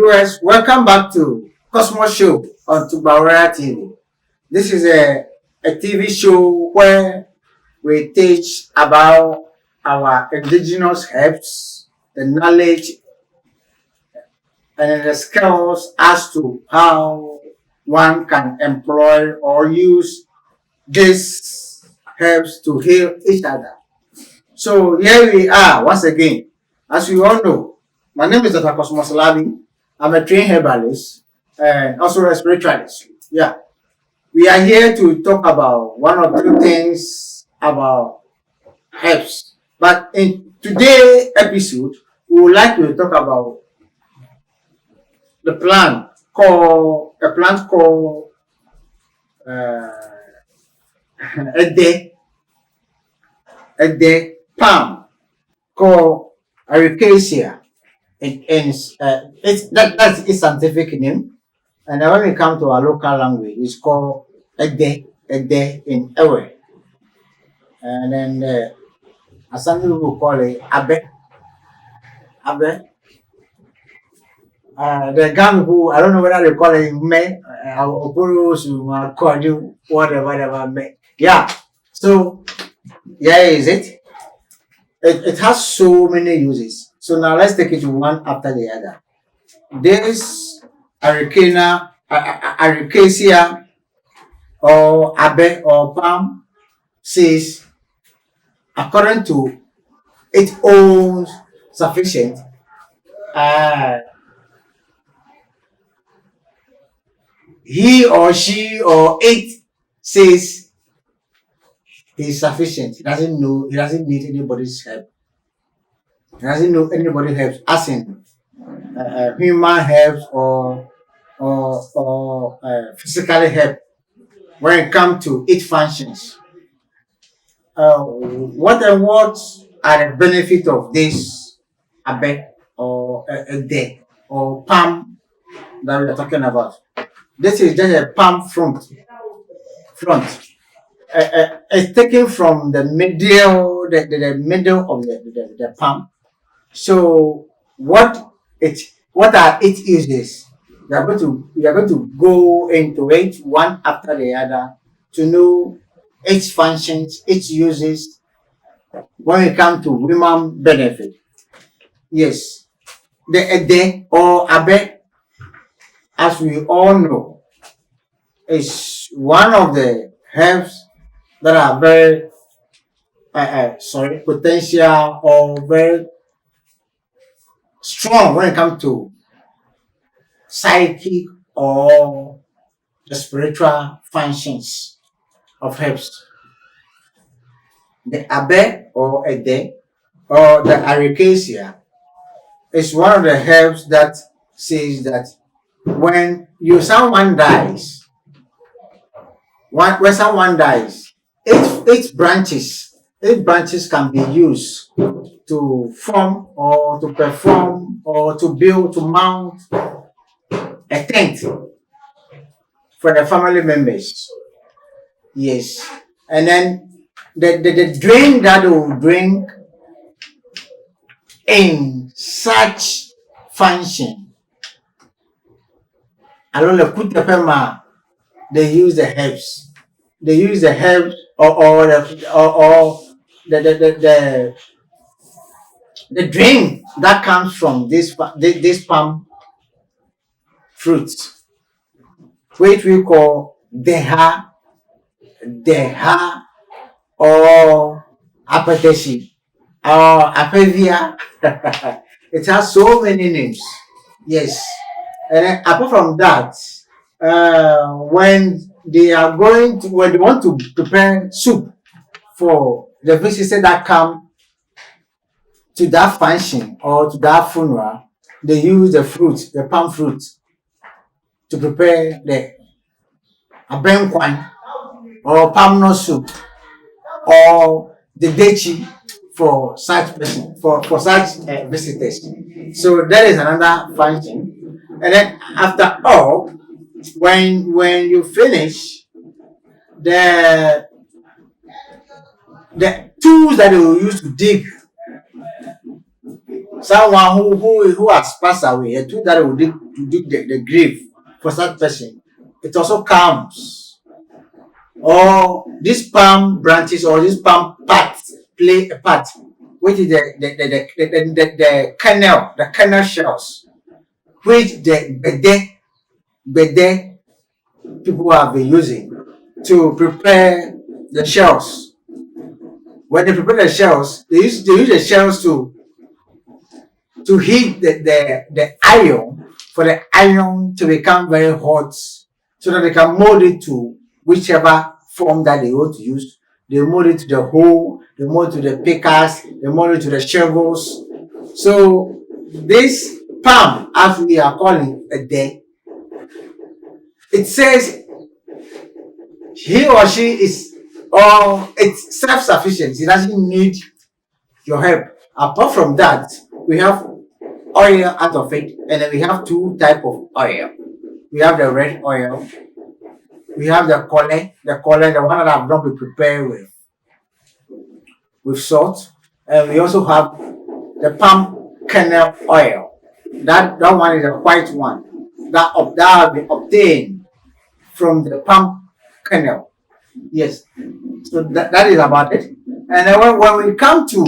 viewers, welcome back to Cosmos Show on TugbaRoyalTV. This is a TV show where we teach about our indigenous herbs, the knowledge and the skills as to how one can employ or use these herbs to heal each other. So here we are once again. As you all know, my name is Dr. Cosmos Labi. I'm a trained herbalist and also a spiritualist. Yeah. We are here to talk about one or two things about herbs. But in today's episode, we would like to talk about the plant called Ede palm called Aricacia. That's its scientific name. And then when we come to our local language, it's called Ede in Ewe. And then some people will call it Abe. The Ghana people, I don't know whether they call it me, Oporos, Cordu, whatever, me. Yeah. So, yeah, is it? It has so many uses. So now let's take it one after the other. This Aricacia or Abe or palm says, according to its own sufficient, he or she or it says he's sufficient. He doesn't need anybody's help. He doesn't know anybody's help, as in human help or physical help when it comes to its functions. What are the benefits of this abe or a day or palm that we are talking about? This is just a palm front. It's taken from the middle of the palm. So what are its uses? We are going to go into it one after the other to know its functions, its uses when it comes to women benefit. Yes, the Ede or Abe, as we all know, is one of the herbs that are very potential or very strong when it comes to psychic or the spiritual functions of herbs. The Abe or Ede or the Aricacia is one of the herbs that says that when someone dies, its branches can be used to form or to perform or to build, to mount a tent for the family members. Yes. And then the drink that will drink in such function, along the Kutapema, they use the herbs. They use the herbs or the drink that comes from this palm fruits, which we call deha or apateshi or apevia. It has so many names. Yes. And then apart from that, when they want to prepare soup for the visitors that come to that function or to that funeral, they use the palm fruit, to prepare the abenkwan or palm nut soup or the dechi for such person for such visitors. So that is another function. And then after all, when you finish, the tools that they will use to dig someone who has passed away, a tool that will dig the grave for such person, it also counts. Or these palm branches or these palm parts play a part, which is the kernel shells, which the bede people have been using to prepare the shells. When they prepare the shells, they use the shells to heat the iron, for the iron to become very hot, so that they can mold it to whichever form that they want to use. They mold it to the hole, they mold it to the pickers, they mold it to the shovels. So this palm, as we are calling a day, it says he or she is, or it's self-sufficient. It doesn't need your help. Apart from that, we have oil out of it, and then we have two type of oil. We have the red oil, we have the one that have not been prepared with salt, and we also have the palm kernel oil. That one is the white one that have been obtained from the palm kernel. Yes, so that is about it. And then when we come to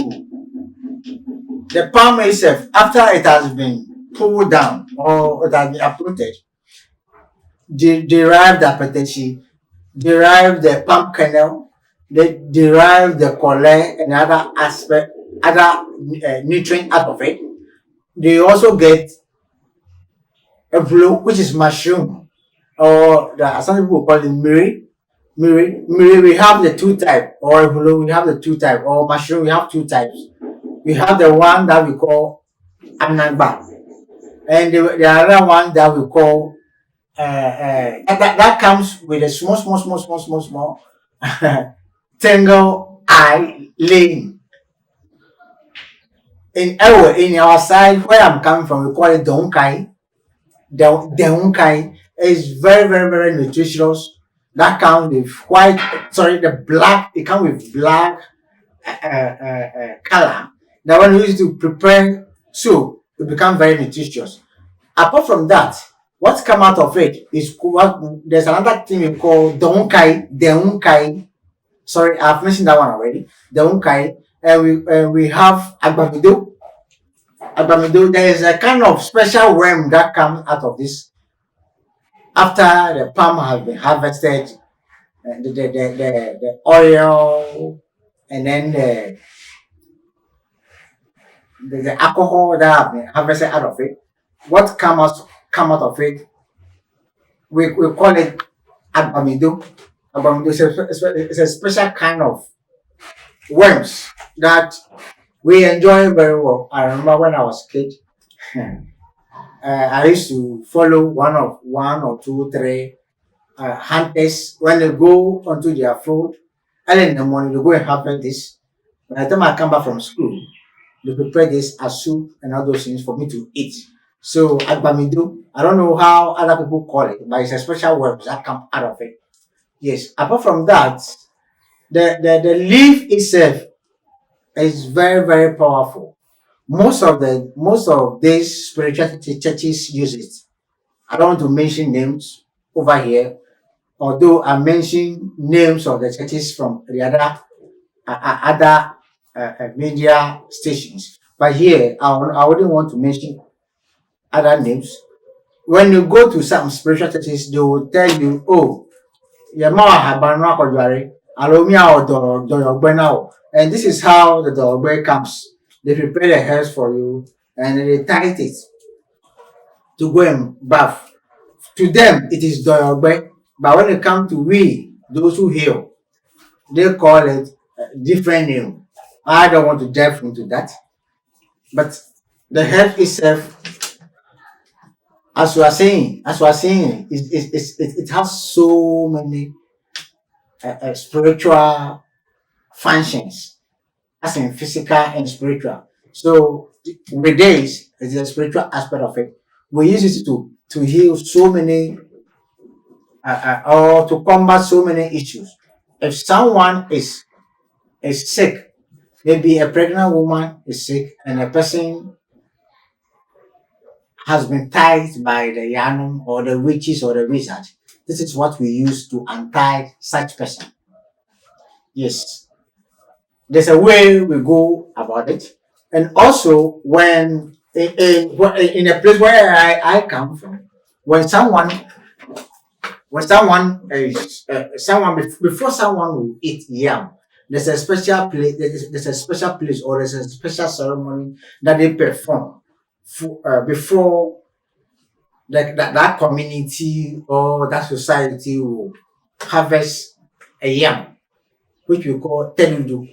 the palm itself, after it has been pulled down or it has been uprooted, derive the apateshi, derive the palm kernel, they derive the collet and other aspect, other nutrient out of it. They also get a blue, which is mushroom, or some people call it miri. Miri, we have the two type, or blue, we have the two type, or mushroom, we have two types. We have the one that we call anagba, and the other one that we call that comes with a small tangle eye lane. In our side where I'm coming from, we call it donkai. The unkai is very nutritious. That comes with white, sorry, the black. It comes with black color. That when we use to prepare soup, it becomes very nutritious. Apart from that, what's come out of it is what there's another thing we call the unkai. Sorry, I've mentioned that one already. The unkai, and we have agbamido. Agbamido. There is a kind of special worm that comes out of this after the palm has been harvested. The oil, and then the alcohol that have been harvested out of it. What come out of it? We call it agbamido. Agbamido is a special kind of worms that we enjoy very well. I remember when I was a kid, I used to follow one or two, three hunters when they go onto their food early in the morning. They go and harvest this. By the time I come back from school, they prepare this as soup and all those things for me to eat. So agbamido, I don't know how other people call it, but it's a special word that come out of it. Yes. Apart from that, the leaf itself is very powerful. Most of these spiritual churches use it. I don't want to mention names over here, although I mention names of the churches from the other media stations. But here, I wouldn't want to mention other names. When you go to some spiritual churches, they will tell you, oh, your mama habana kodware, alomia or do now. And this is how the dogbe comes. They prepare the hairs for you and they tight it to go and bath. To them, it is dogbe. But when it comes to we, those who heal, they call it a different name. I don't want to delve into that. But the herb itself, it has so many spiritual functions, as in physical and spiritual. So with this, it's a spiritual aspect of it. We use it to heal so many or to combat so many issues. If someone is sick, maybe a pregnant woman is sick and a person has been tied by the Yanum or the witches or the wizard. This is what we use to untie such person. Yes, there's a way we go about it. And also, when in a place where I come from, when someone before someone will eat yam, there's a special place. There's a special place or there's a special ceremony that they perform before that community or that society will harvest a yam, which we call teludu.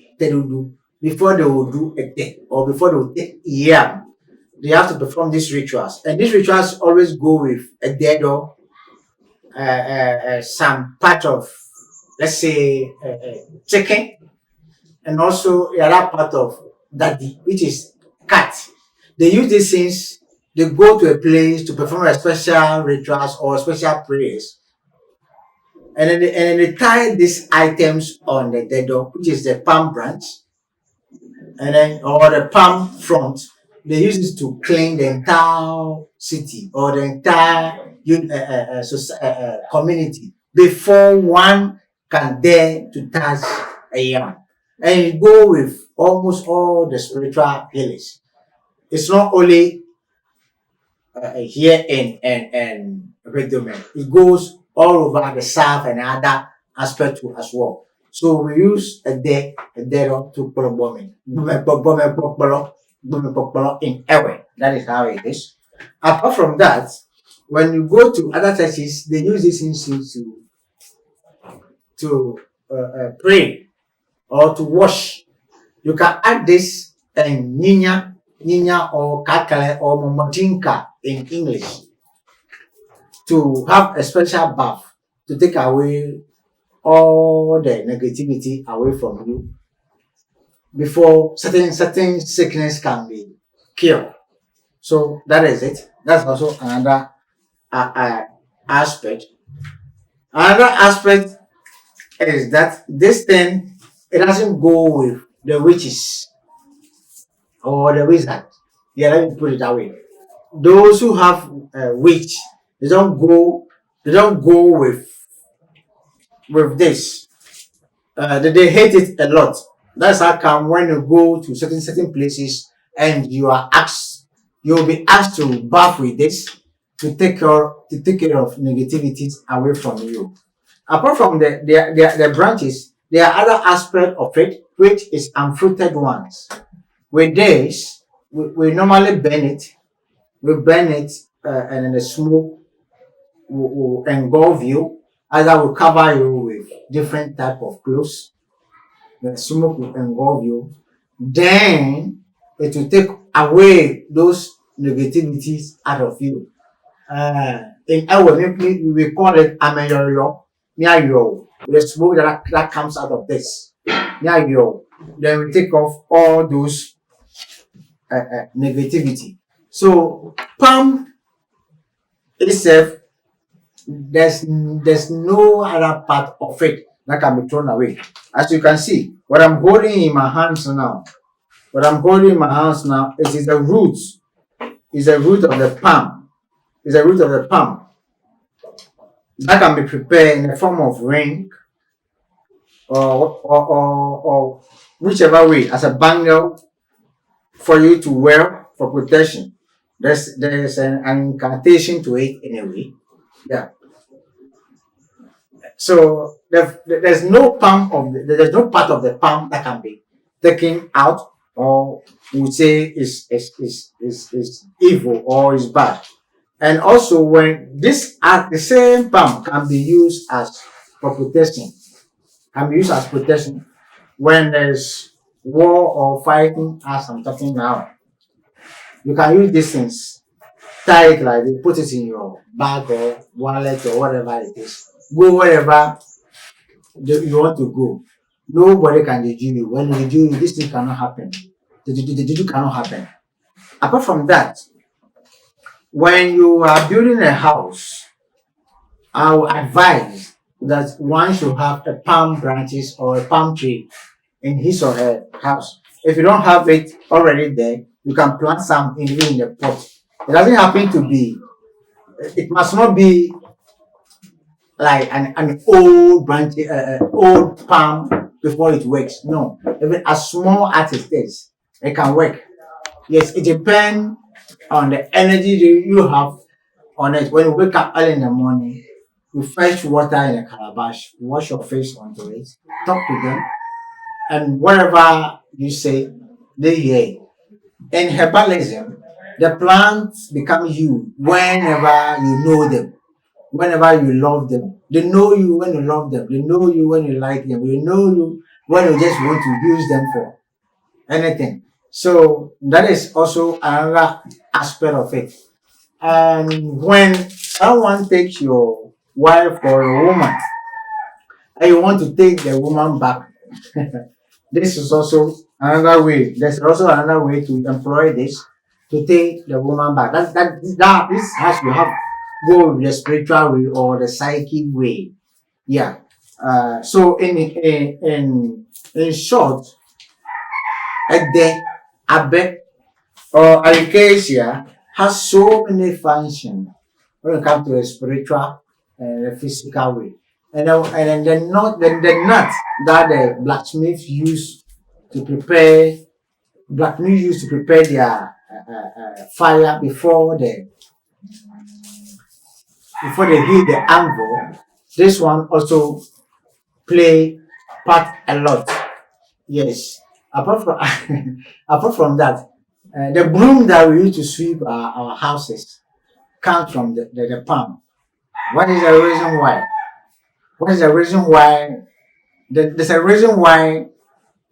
Before they will do a day or before they will take yam, they have to perform these rituals, and these rituals always go with a dead or some part of, let's say, chicken, and also the other part of daddy, which is cat. They use these things. They go to a place to perform a special rituals or special prayers, and then they tie these items on the dead dog, which is the palm branch, and then or the palm front. They use this to clean the entire city or the entire community before one can dare to touch a yam. And it go with almost all the spiritual healers. It's not only here in Redomen. It goes all over the south and other aspects too as well. So we use a day to bombing in Ewe. That is how it is. Apart from that, when you go to other churches, they use this incense to pray or to wash. You can add this and ninya or kakale or momotinka in English to have a special bath to take away all the negativity away from you before certain sickness can be cured. So that is it. That's also another aspect. Another aspect is that this thing, it doesn't go with the witches or the wizard. Yeah, let me put it that way. Those who have witch, they don't go with this. They hate it a lot. That's how come when you go to certain places and you'll be asked to bath with this to take care of negativities away from you. Apart from the branches, there are other aspects of it which is unfruited ones. With this, we normally burn it. We burn it, and then the smoke will engulf you. Either will cover you with different type of clothes. The smoke will engulf you. Then it will take away those negativities out of you. In our we call it ameyoyo, nyayo. The smoke that comes out of this, nyayo. Then we take off all those negativity. So palm itself, there's no other part of it that can be thrown away. As you can see, what I'm holding in my hands now, is the roots, is the root of the palm. Is the root of the palm that can be prepared in the form of ring or whichever way as a bangle for you to wear for protection. There's an incantation to it anyway. Yeah. So there's no part of the palm that can be taken out or we would say is evil or is bad. And also when this the same palm can be used as for protection, when there's war or fighting as I'm talking now. You can use these things, tie it like this, put it in your bag or wallet or whatever it is. Go wherever you want to go. Nobody can deter you. When you do, this thing cannot happen. The cannot happen. Apart from that, when you are building a house, I will advise that one should have a palm branches or a palm tree in his or her house. If you don't have it already there, you can plant some in the pot. It doesn't happen to be. It must not be like an old branch, old palm before it works. No, even a small artist is, it can work. Yes, it depends on the energy you have on it. When you wake up early in the morning, you fetch water in a calabash, wash your face onto it, talk to them, and whatever you say, they hear. In herbalism, the plants become you whenever you know them, whenever you love them. They know you when you love them. They know you when you like them. They know you when you just want to use them for anything. So that is also another aspect of it. And when someone takes your wife or a woman and you want to take the woman back, this is also another way. There's also another way to employ this to take the woman back. That this has to have go with the spiritual way or the psychic way. Yeah. So in short, the abe or acacia has so many functions when it comes to the spiritual and the physical way. And then the nut that the blacksmith used to prepare blacksmith used to prepare their fire before they hit the anvil. This one also play part a lot. Yes. Apart from apart from that, the broom that we use to sweep our houses comes from the palm. What is the reason why? What is the reason why? There's a reason why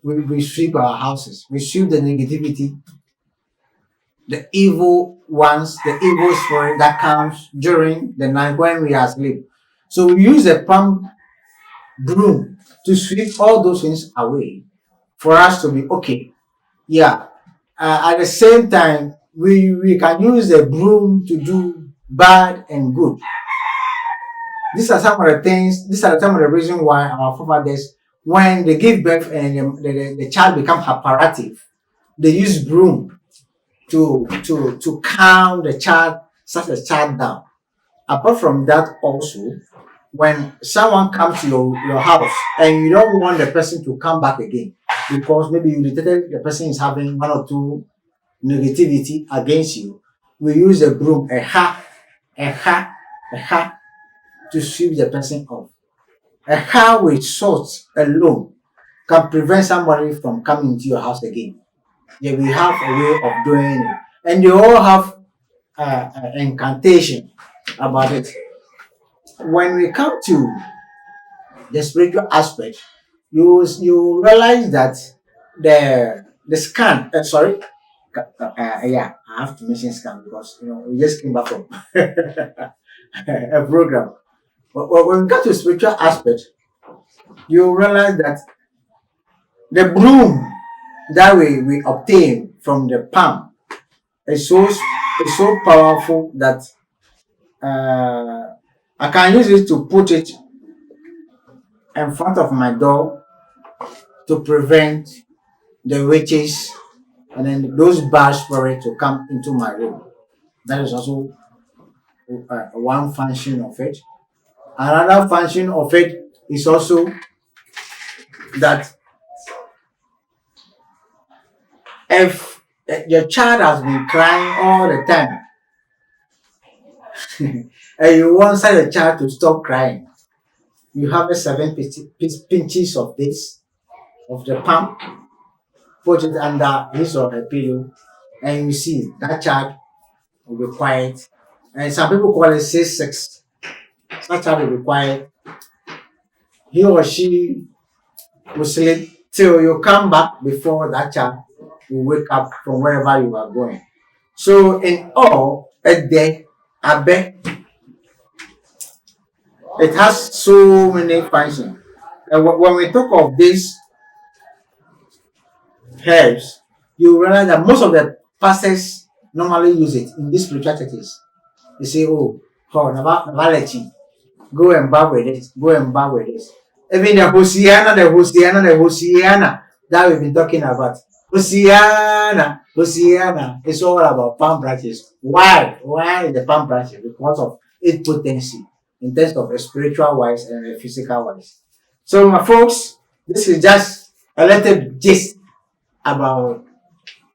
we sweep our houses. We sweep the negativity, the evil ones, the evil spirit that comes during the night when we are asleep. So we use the palm broom to sweep all those things away for us to be okay. Yeah. At the same time, we can use the broom to do bad and good. These are some of the things, these are some of the reasons why our forefathers, when they give birth and the child becomes hyperactive, they use broom to calm the child, such a child down. Apart from that also, when someone comes to your house and you don't want the person to come back again because maybe you detected the person is having one or two negativity against you, we use a broom, a ha, a ha to sweep the person off. A ha with salt alone can prevent somebody from coming into your house again. Yeah, we have a way of doing it, and they all have incantation about it. When we come to the spiritual aspect, you realize that the scan. Sorry, yeah, I have to mention scan because we just came back from a program. But when we come to spiritual aspect, you realize that the bloom that we obtain from the palm is so powerful that I can use it to put it in front of my door to prevent the witches and then those bad spirits to come into my room. That is also one function of it. Another function of it is also that if your child has been crying all the time and you want such a child to stop crying, you have a pinches of this, of the palm, put it under his or her pillow, and you see that child will be quiet. And some people call it six. That child will be quiet. He or she will sleep till you come back before that child will wake up from wherever you are going. So in all, a day, I bet it has so many functions. And when we talk of these herbs, you realize that most of the pastors normally use it in these spiritual churches. They say, oh, Navalechi, go and bath with this, go and bath with this. Even the Hosiana that we've been talking about. Hosiana. It's all about palm branches. Why? Why the palm branches? Because of its potency in terms of a spiritual wise and a physical wise. So, my folks, this is just a little gist about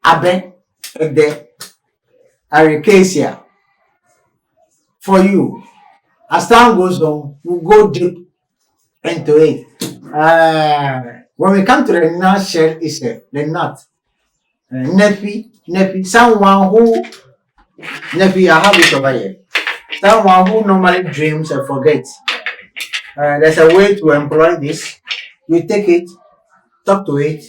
Abe, the Aricacia for you. As time goes on, we'll go deep into it. When we come to the nut shell itself, the nut, nepi, someone who, nepi, I have it over here. Someone who normally dreams and forgets. There's a way to employ this. You take it, talk to it.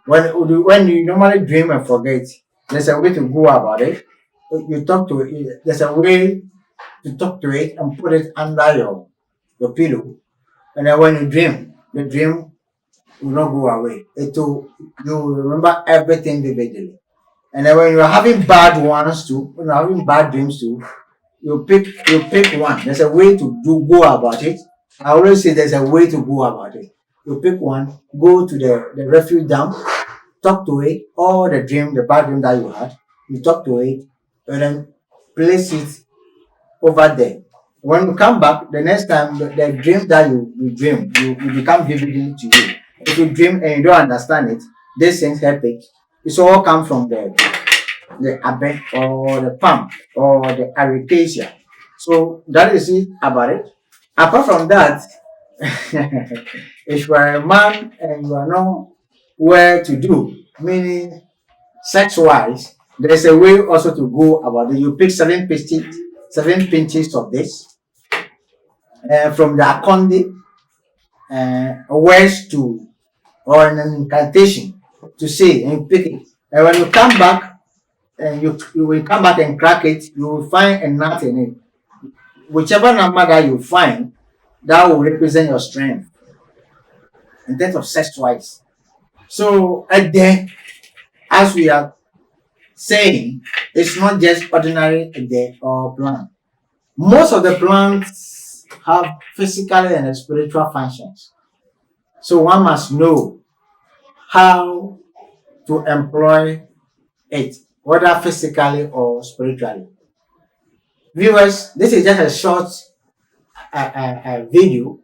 When you normally dream and forget, there's a way to go about it. You talk to it. There's a way to talk to it and put it under your pillow. And then when you dream, the dream will not go away. You will remember everything vividly. And then when you're having bad ones too, when you're having bad dreams too, you pick one. There's a way to go about it. I always say there's a way to go about it. You pick one, go to the refuge dump, talk to it, all the bad dream that you had, you talk to it, and then place it over there. When you come back, the next time the dream that you dream, you become vividly to you. If you dream and you don't understand it, these things help it. It's all come from the abe or the palm or the aricacia. So that is it about it. Apart from that, if you are a man and you are not where to do, meaning sex wise, there's a way also to go about it. You pick 7 pinches of this from the akonde words to or an incantation to say and you pick it. And when you come back and you will come back and crack it, you will find a nut in it. Whichever number that you find, that will represent your strength in terms of sex wise. So and then as we are saying, it's not just ordinary ede or plant. Most of the plants have physical and spiritual functions. So one must know how to employ it, whether physically or spiritually. Viewers, this is just a short video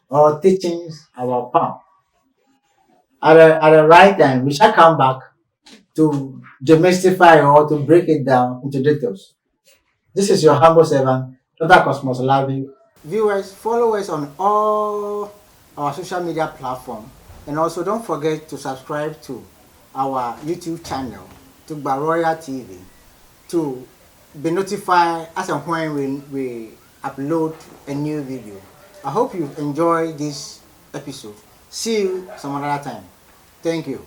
or teachings about palm. At the right time, we shall come back to demystify or to break it down into details. This is your humble servant, Dr. Cosmos Lavi. Viewers, follow us on all our social media platforms, and also don't forget to subscribe to our YouTube channel, TugbaRoyalTV, to be notified as and when we upload a new video. I hope you enjoy this episode. See you some other time. Thank you.